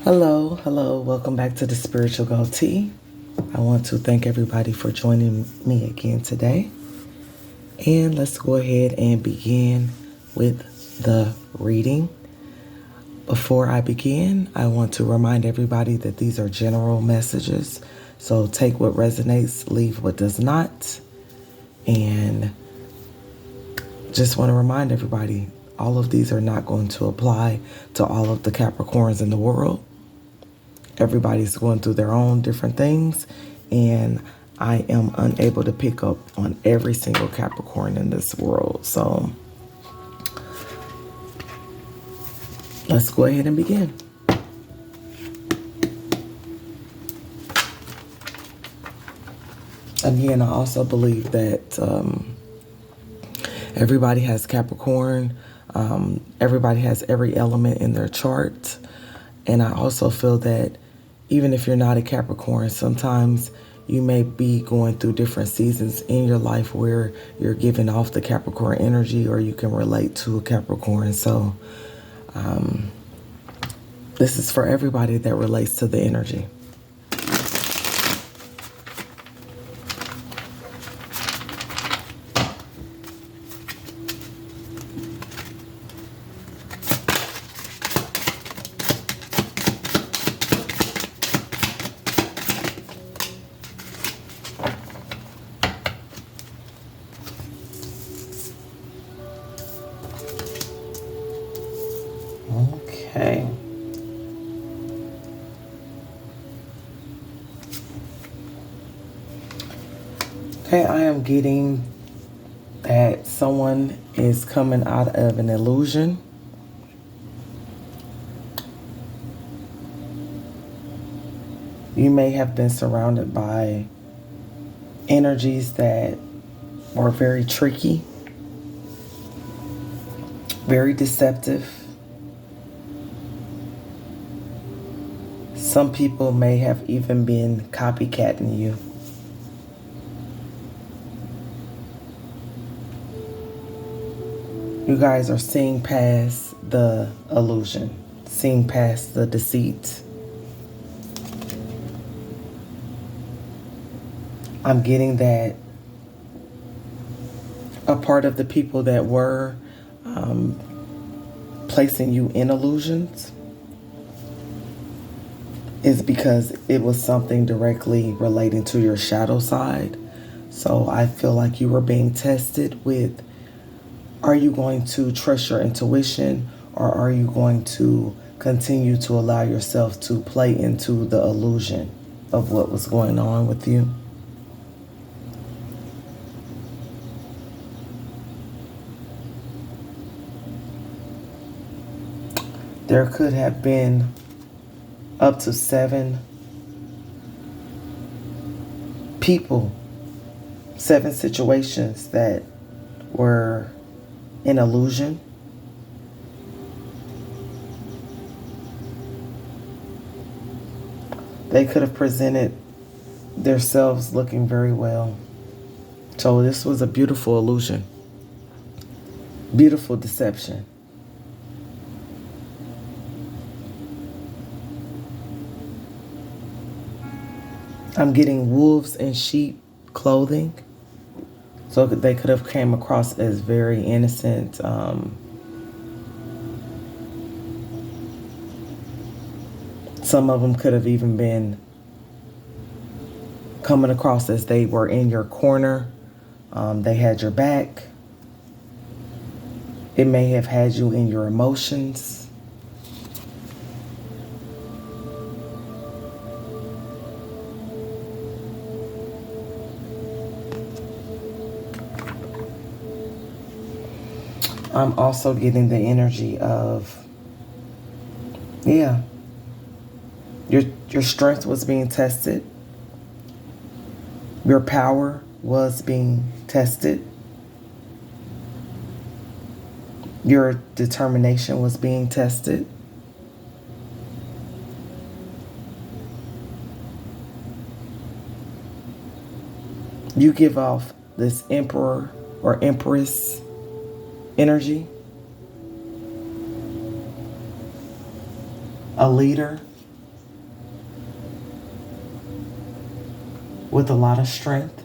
Hello, welcome back to the Spiritual Goatee. I want to thank everybody for joining me again today. And let's go ahead and begin with the reading. Before I begin, I want to remind everybody that these are general messages. So take what resonates, leave what does not. And just want to remind everybody, all of these are not going to apply to all of the Capricorns in the world. Everybody's going through their own different things, and I am unable to pick up on every single Capricorn in this world. So let's go ahead and begin. Again, I also believe that everybody has Capricorn. Everybody has every element in their chart. And I also feel that even if you're not a Capricorn, sometimes you may be going through different seasons in your life where you're giving off the Capricorn energy, or you can relate to a Capricorn. So this is for everybody that relates to the energy. Okay. Okay, I am getting that someone is coming out of an illusion. You may have been surrounded by energies that were very tricky, very deceptive. Some people may have even been copycatting you. You guys are seeing past the illusion, seeing past the deceit. I'm getting that a part of the people that were placing you in illusions is because it was something directly relating to your shadow side. So I feel like you were being tested with, are you going to trust your intuition, or are you going to continue to allow yourself to play into the illusion of what was going on with you? There could have been up to 7 people, 7 situations that were an illusion. They could have presented themselves looking very well. So this was a beautiful illusion, beautiful deception. I'm getting wolves in sheep clothing. So they could have came across as very innocent. Some of them could have even been coming across as they were in your corner. They had your back. It may have had you in your emotions. I'm also getting the energy of, your strength was being tested. Your power was being tested. Your determination was being tested. You give off this emperor or empress energy, a leader, with a lot of strength.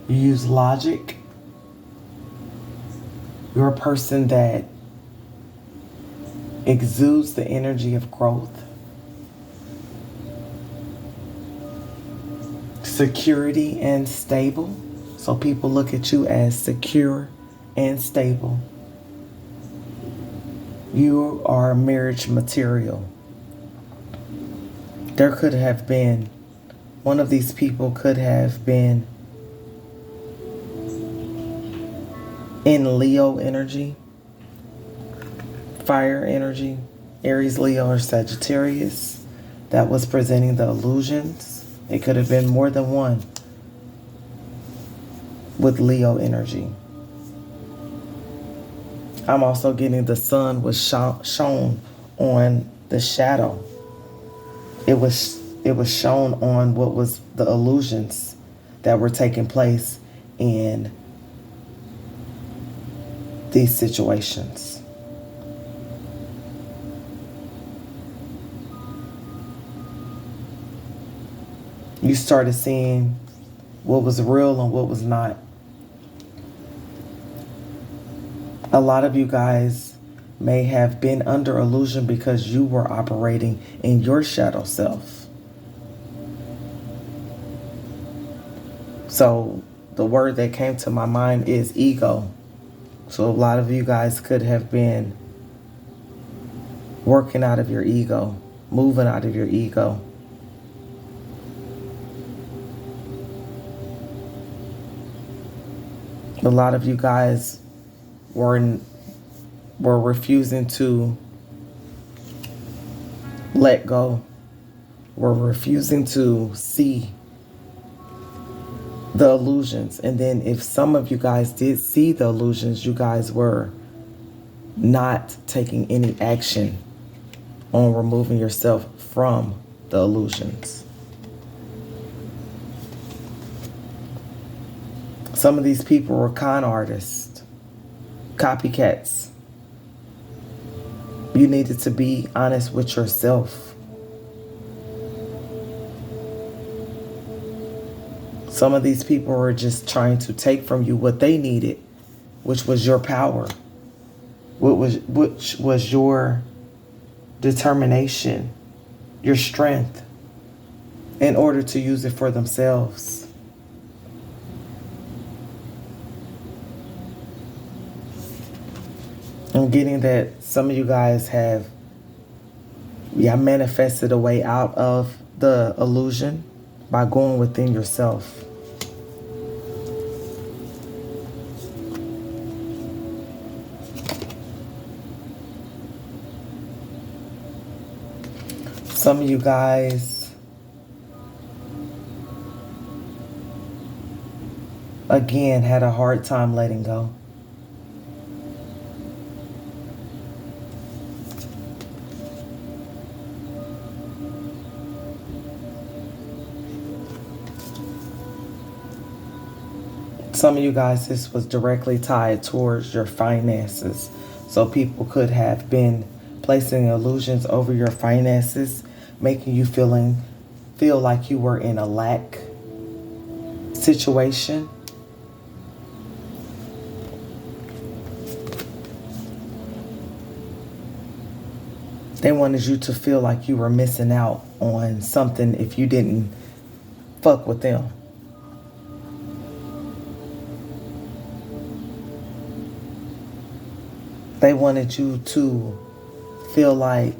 You use logic. You're a person that exudes the energy of growth, security, and stable. So people look at you as secure and stable. You are marriage material. There could have been, one of these people could have been in Leo energy, fire energy, Aries, Leo, or Sagittarius, that was presenting the illusions. It could have been more than one with Leo energy. I'm also getting the sun was shown on the shadow. It was shown on what was the illusions that were taking place in these situations. You started seeing what was real and what was not. A lot of you guys may have been under illusion because you were operating in your shadow self. So the word that came to my mind is ego. So a lot of you guys could have been working out of your ego, moving out of your ego. A lot of you guys were refusing to let go. Were refusing to see the illusions. And then if some of you guys did see the illusions, you guys were not taking any action on removing yourself from the illusions. Some of these people were con artists, copycats. You needed to be honest with yourself. Some of these people were just trying to take from you what they needed, which was your power, which was your determination, your strength, in order to use it for themselves. I'm getting that some of you guys have manifested a way out of the illusion by going within yourself. Some of you guys, again, had a hard time letting go. Some of you guys, this was directly tied towards your finances. So people could have been placing illusions over your finances, making you feel like you were in a lack situation. They wanted you to feel like you were missing out on something if you didn't fuck with them. They wanted you to feel like,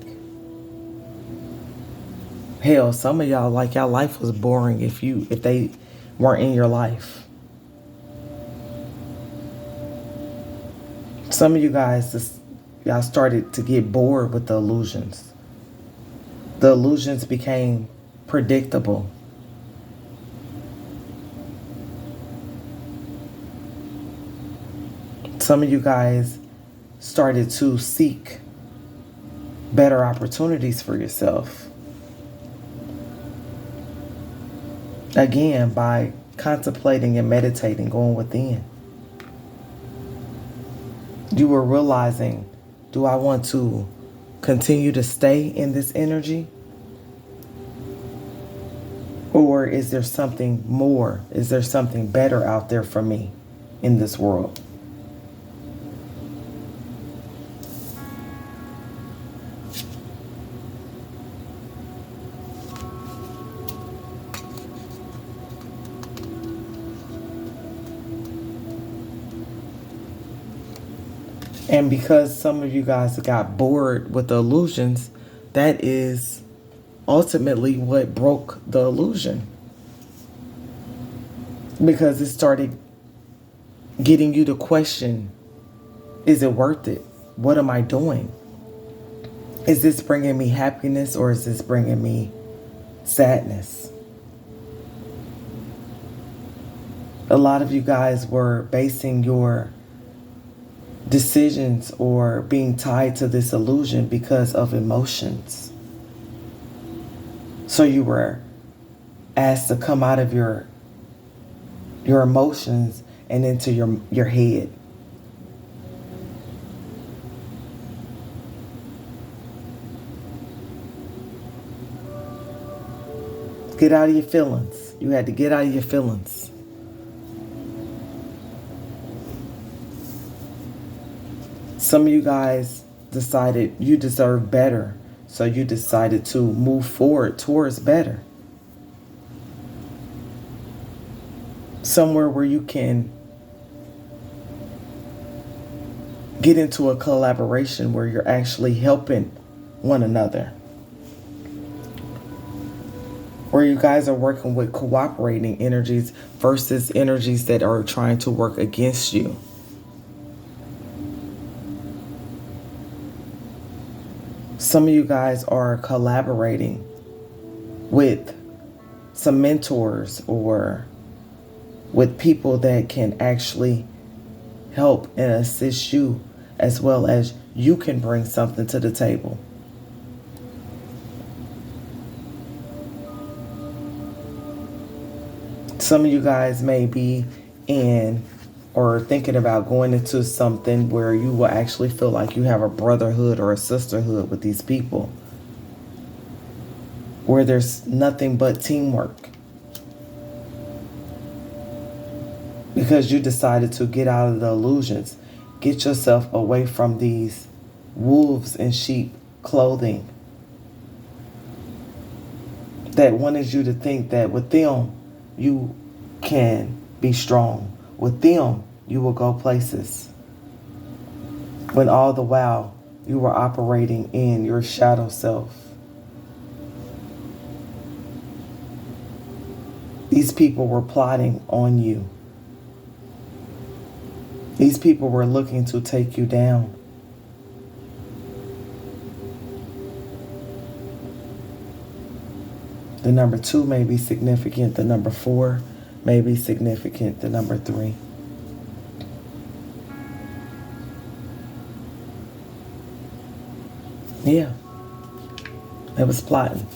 hell, some of y'all, like, y'all life was boring if they weren't in your life. Some of you guys, y'all started to get bored with the illusions. The illusions became predictable. Some of you guys started to seek better opportunities for yourself. Again, by contemplating and meditating, going within. You were realizing, do I want to continue to stay in this energy? Or is there something more? Is there something better out there for me in this world? And because some of you guys got bored with the illusions, that is ultimately what broke the illusion. Because it started getting you to question, is it worth it? What am I doing? Is this bringing me happiness or is this bringing me sadness? A lot of you guys were basing your decisions or being tied to this illusion because of emotions. So you were asked to come out of your emotions and into your head. Get out of your feelings. You had to get out of your feelings. Some of you guys decided you deserve better, so you decided to move forward towards better. Somewhere where you can get into a collaboration where you're actually helping one another. Where you guys are working with cooperating energies versus energies that are trying to work against you. Some of you guys are collaborating with some mentors or with people that can actually help and assist you, as well as you can bring something to the table. Some of you guys may be in or thinking about going into something where you will actually feel like you have a brotherhood or a sisterhood with these people, where there's nothing but teamwork. Because you decided to get out of the illusions, get yourself away from these wolves in sheep clothing that wanted you to think that with them you can be strong. With them you will go places. When all the while you were operating in your shadow self. These people were plotting on you. These people were looking to take you down. The number 2 may be significant. The number 4 may be significant. The number 3. Yeah, it was plotting.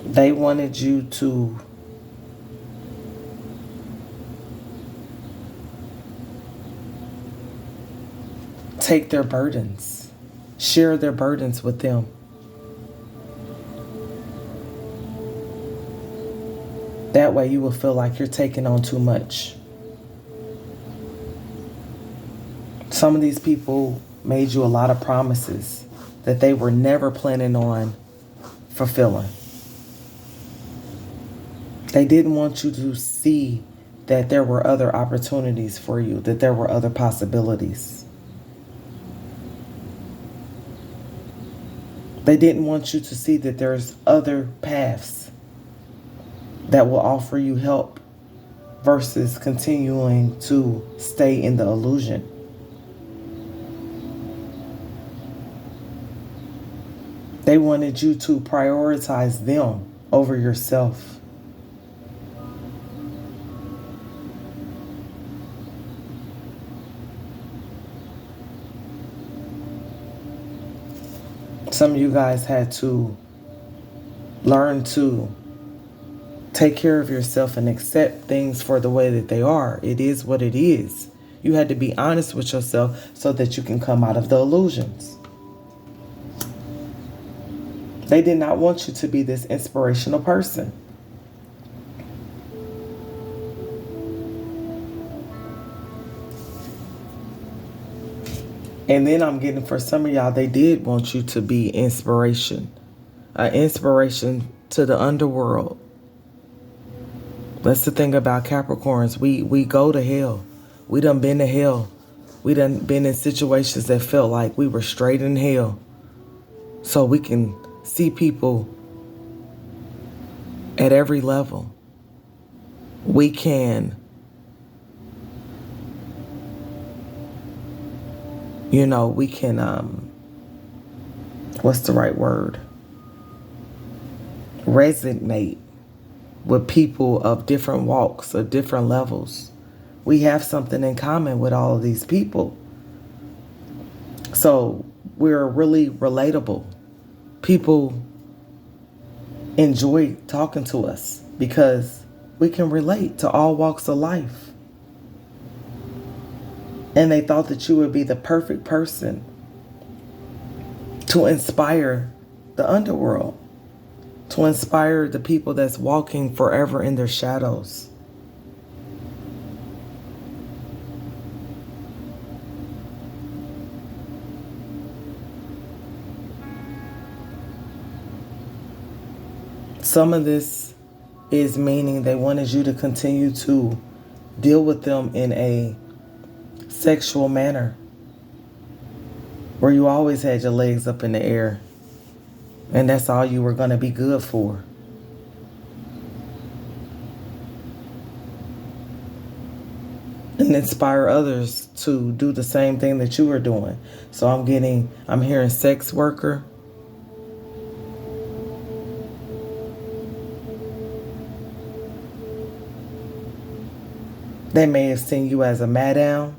They wanted you to take their burdens, share their burdens with them. That way you will feel like you're taking on too much. Some of these people made you a lot of promises that they were never planning on fulfilling. They didn't want you to see that there were other opportunities for you, that there were other possibilities. They didn't want you to see that there's other paths that will offer you help versus continuing to stay in the illusion. They wanted you to prioritize them over yourself. Some of you guys had to learn to take care of yourself and accept things for the way that they are. It is what it is. You had to be honest with yourself so that you can come out of the illusions. They did not want you to be this inspirational person. And then I'm getting, for some of y'all, they did want you to be inspiration. An inspiration to the underworld. That's the thing about Capricorns. We go to hell. We done been to hell. We done been in situations that felt like we were straight in hell. So we can see people at every level. We can, we can, what's the right word? Resonate with people of different walks or different levels. We have something in common with all of these people. So we're really relatable. People enjoy talking to us because we can relate to all walks of life. And they thought that you would be the perfect person to inspire the underworld, to inspire the people that's walking forever in their shadows. Some of this is meaning they wanted you to continue to deal with them in a sexual manner where you always had your legs up in the air and that's all you were going to be good for. And inspire others to do the same thing that you were doing. So I'm hearing sex worker. They may have seen you as a madam.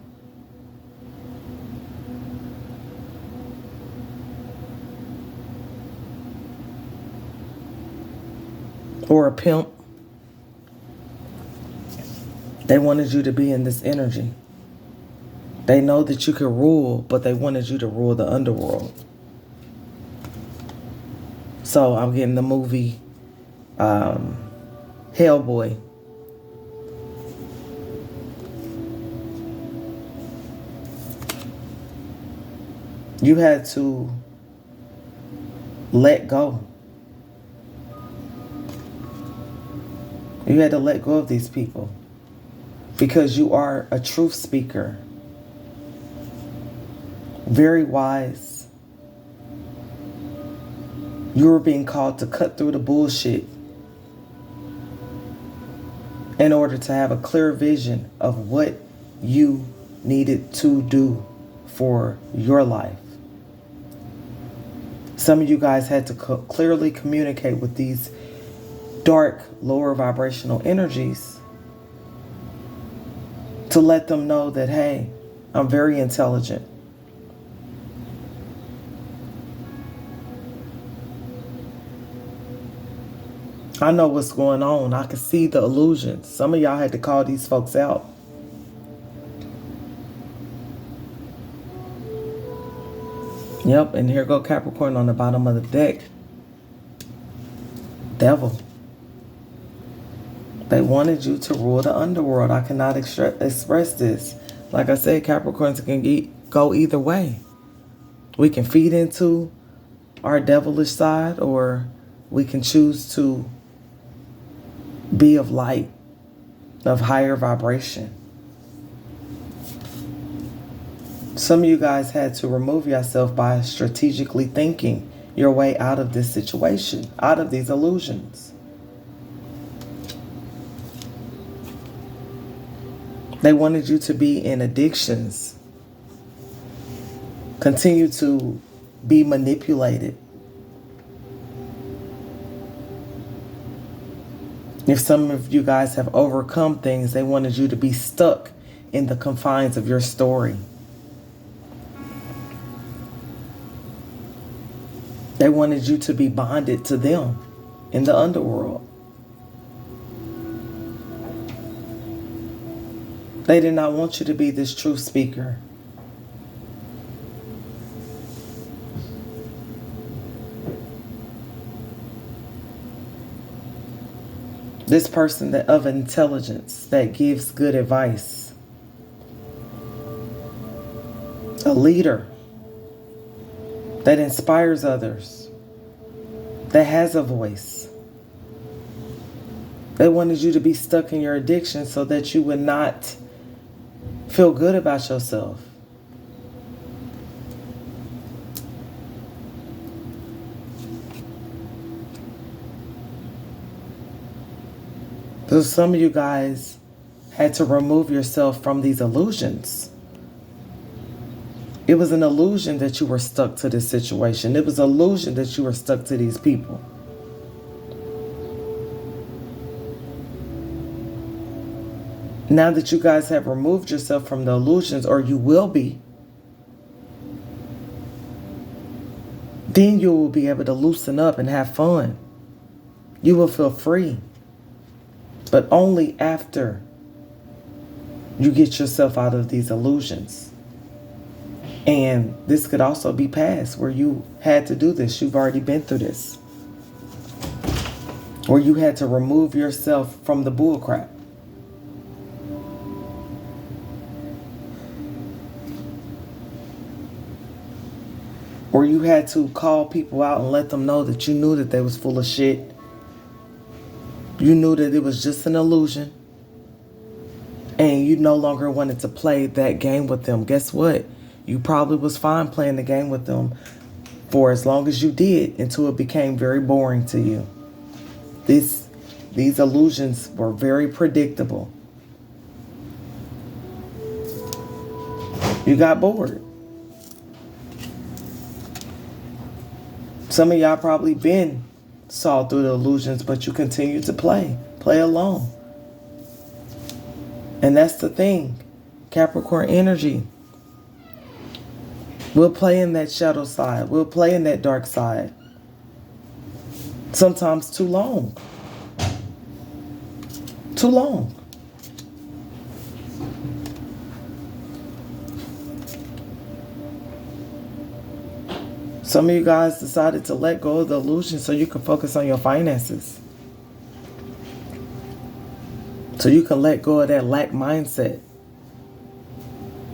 Or a pimp. They wanted you to be in this energy. They know that you can rule, but they wanted you to rule the underworld. So I'm getting the movie Hellboy. You had to let go. You had to let go of these people because you are a truth speaker. Very wise. You were being called to cut through the bullshit in order to have a clear vision of what you needed to do for your life. Some of you guys had to clearly communicate with these dark, lower vibrational energies to let them know that, hey, I'm very intelligent. I know what's going on. I can see the illusions. Some of y'all had to call these folks out. Yep, and here go Capricorn on the bottom of the deck. Devil. They wanted you to rule the underworld. I cannot express this. Like I said, Capricorns can go either way. We can feed into our devilish side, or we can choose to be of light, of higher vibration. Some of you guys had to remove yourself by strategically thinking your way out of this situation, out of these illusions. They wanted you to be in addictions, continue to be manipulated. If some of you guys have overcome things, they wanted you to be stuck in the confines of your story. They wanted you to be bonded to them in the underworld. They did not want you to be this truth speaker. This person that of intelligence that gives good advice. A leader that inspires others, that has a voice. They wanted you to be stuck in your addiction so that you would not feel good about yourself. So some of you guys had to remove yourself from these illusions. It was an illusion that you were stuck to this situation. It was an illusion that you were stuck to these people. Now that you guys have removed yourself from the illusions, or you will be, then you will be able to loosen up and have fun. You will feel free. But only after you get yourself out of these illusions. And this could also be past, where you had to do this. You've already been through this. Where you had to remove yourself from the bullcrap. Or you had to call people out and let them know that you knew that they was full of shit. You knew that it was just an illusion. And you no longer wanted to play that game with them. Guess what? You probably was fine playing the game with them for as long as you did, until it became very boring to you. These illusions were very predictable. You got bored. Some of y'all probably been saw through the illusions, but you continue to play along. And that's the thing. Capricorn energy. We'll play in that shadow side. We'll play in that dark side. Sometimes too long. Too long. Some of you guys decided to let go of the illusion so you can focus on your finances. So you can let go of that lack mindset.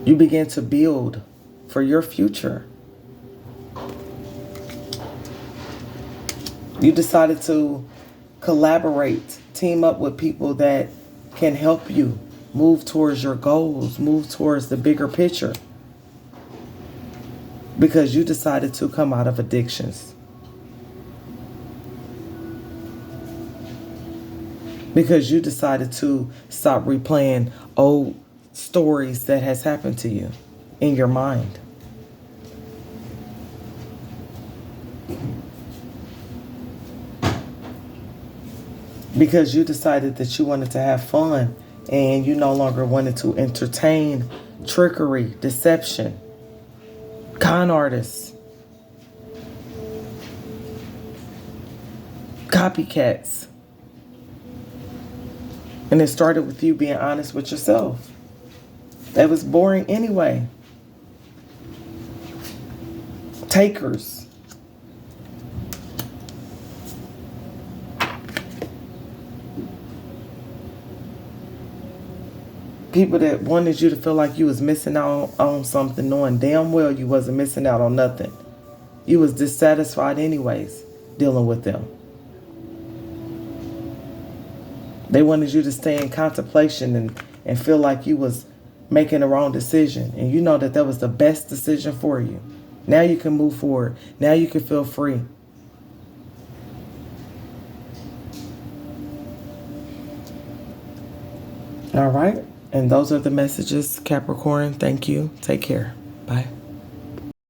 You begin to build for your future. You decided to collaborate, team up with people that can help you move towards your goals, move towards the bigger picture. Because you decided to come out of addictions. Because you decided to stop replaying old stories that has happened to you in your mind. Because you decided that you wanted to have fun and you no longer wanted to entertain trickery, deception, con artists, copycats. And it started with you being honest with yourself. That was boring anyway. Takers. People that wanted you to feel like you was missing out on something, knowing damn well you wasn't missing out on nothing. You was dissatisfied anyways, dealing with them. They wanted you to stay in contemplation and feel like you was making the wrong decision. And you know that that was the best decision for you. Now you can move forward. Now you can feel free. All right. And those are the messages, Capricorn. Thank you. Take care. Bye.